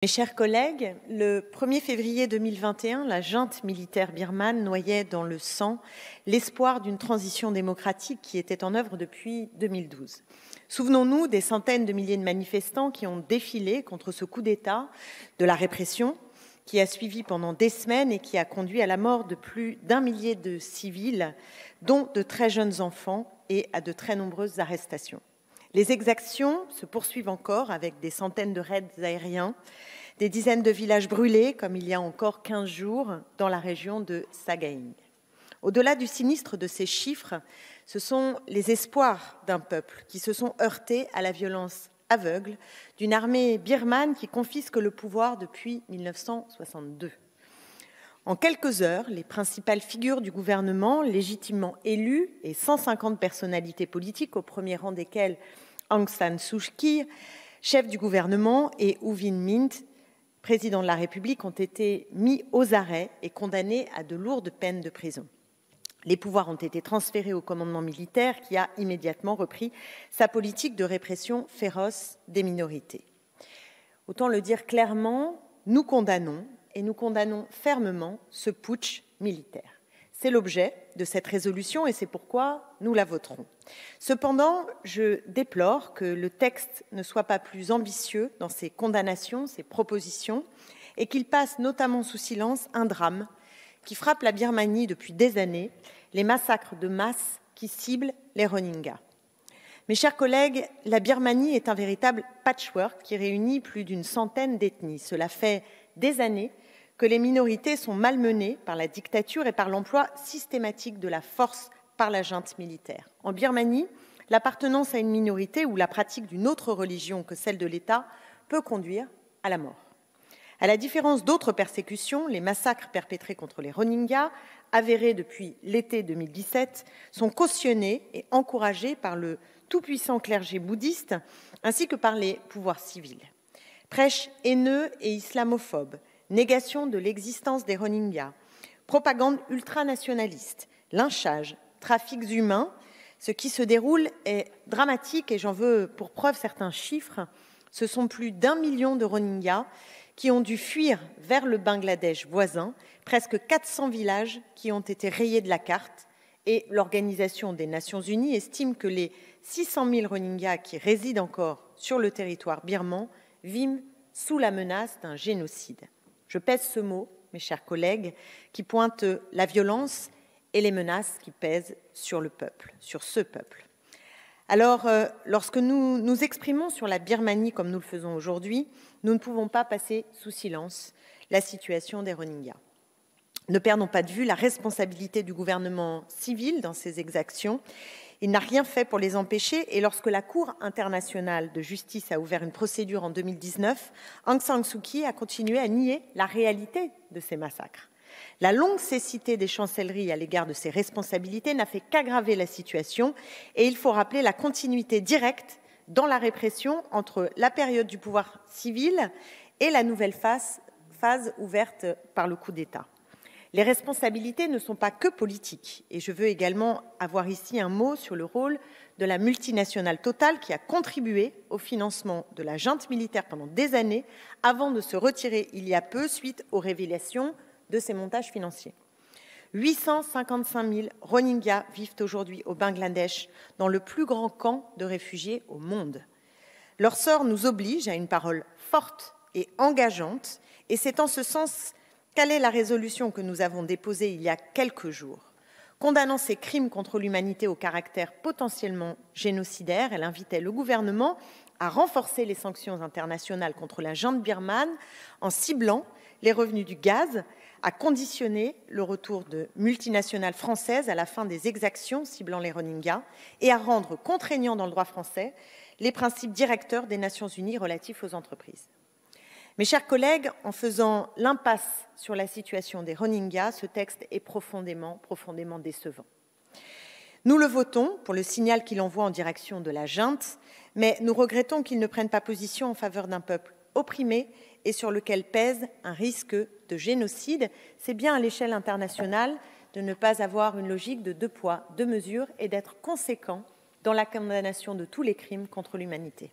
Mes chers collègues, le 1er février 2021, la junte militaire birmane noyait dans le sang l'espoir d'une transition démocratique qui était en œuvre depuis 2012. Souvenons-nous des centaines de milliers de manifestants qui ont défilé contre ce coup d'État, de la répression qui a suivi pendant des semaines et qui a conduit à la mort de plus d'1 millier de civils, dont de très jeunes enfants, et à de très nombreuses arrestations. Les exactions se poursuivent encore avec des centaines de raids aériens, des dizaines de villages brûlés, comme il y a encore 15 jours, dans la région de Sagaing. Au-delà du sinistre de ces chiffres, ce sont les espoirs d'un peuple qui se sont heurtés à la violence aveugle d'une armée birmane qui confisque le pouvoir depuis 1962. En quelques heures, les principales figures du gouvernement, légitimement élues, et 150 personnalités politiques, au premier rang desquelles Aung San Suu Kyi, chef du gouvernement, et U Win Myint, président de la République, ont été mis aux arrêts et condamnés à de lourdes peines de prison. Les pouvoirs ont été transférés au commandement militaire qui a immédiatement repris sa politique de répression féroce des minorités. Autant le dire clairement, nous condamnons fermement ce putsch militaire. C'est l'objet de cette résolution et c'est pourquoi nous la voterons. Cependant, je déplore que le texte ne soit pas plus ambitieux dans ses condamnations, ses propositions, et qu'il passe notamment sous silence un drame qui frappe la Birmanie depuis des années, les massacres de masse qui ciblent les Rohingyas. Mes chers collègues, la Birmanie est un véritable patchwork qui réunit plus d'une centaine d'ethnies. Cela fait des années que les minorités sont malmenées par la dictature et par l'emploi systématique de la force par la junte militaire. En Birmanie, l'appartenance à une minorité ou la pratique d'une autre religion que celle de l'État peut conduire à la mort. À la différence d'autres persécutions, les massacres perpétrés contre les Rohingyas, avérés depuis l'été 2017, sont cautionnés et encouragés par le tout-puissant clergé bouddhiste ainsi que par les pouvoirs civils. Prêche haineux et islamophobe, négation de l'existence des Rohingyas, propagande ultranationaliste, lynchage, trafics humains, ce qui se déroule est dramatique et j'en veux pour preuve certains chiffres. Ce sont plus d'1 million de Rohingyas qui ont dû fuir vers le Bangladesh voisin, presque 400 villages qui ont été rayés de la carte et l'Organisation des Nations Unies estime que les 600 000 Rohingyas qui résident encore sur le territoire birman vivent sous la menace d'un génocide. Je pèse ce mot, mes chers collègues, qui pointe la violence et les menaces qui pèsent sur le peuple, sur ce peuple. Alors, lorsque nous nous exprimons sur la Birmanie comme nous le faisons aujourd'hui, nous ne pouvons pas passer sous silence la situation des Rohingyas. Ne perdons pas de vue la responsabilité du gouvernement civil dans ces exactions. Il n'a rien fait pour les empêcher et lorsque la Cour internationale de justice a ouvert une procédure en 2019, Aung San Suu Kyi a continué à nier la réalité de ces massacres. La longue cécité des chancelleries à l'égard de ces responsabilités n'a fait qu'aggraver la situation et il faut rappeler la continuité directe dans la répression entre la période du pouvoir civil et la nouvelle phase ouverte par le coup d'État. Les responsabilités ne sont pas que politiques et je veux également avoir ici un mot sur le rôle de la multinationale Total qui a contribué au financement de la junte militaire pendant des années avant de se retirer il y a peu suite aux révélations de ces montages financiers. 855 000 Rohingyas vivent aujourd'hui au Bangladesh, dans le plus grand camp de réfugiés au monde. Leur sort nous oblige à une parole forte et engageante et c'est en ce sens quelle est la résolution que nous avons déposée il y a quelques jours. Condamnant ces crimes contre l'humanité au caractère potentiellement génocidaire, elle invitait le gouvernement à renforcer les sanctions internationales contre la junte birmane en ciblant les revenus du gaz, à conditionner le retour de multinationales françaises à la fin des exactions ciblant les Rohingyas et à rendre contraignants dans le droit français les principes directeurs des Nations Unies relatifs aux entreprises. Mes chers collègues, en faisant l'impasse sur la situation des Rohingyas, ce texte est profondément décevant. Nous le votons pour le signal qu'il envoie en direction de la junte, mais nous regrettons qu'il ne prenne pas position en faveur d'un peuple opprimé et sur lequel pèse un risque de génocide. C'est bien à l'échelle internationale de ne pas avoir une logique de 2 poids, 2 mesures et d'être conséquent dans la condamnation de tous les crimes contre l'humanité.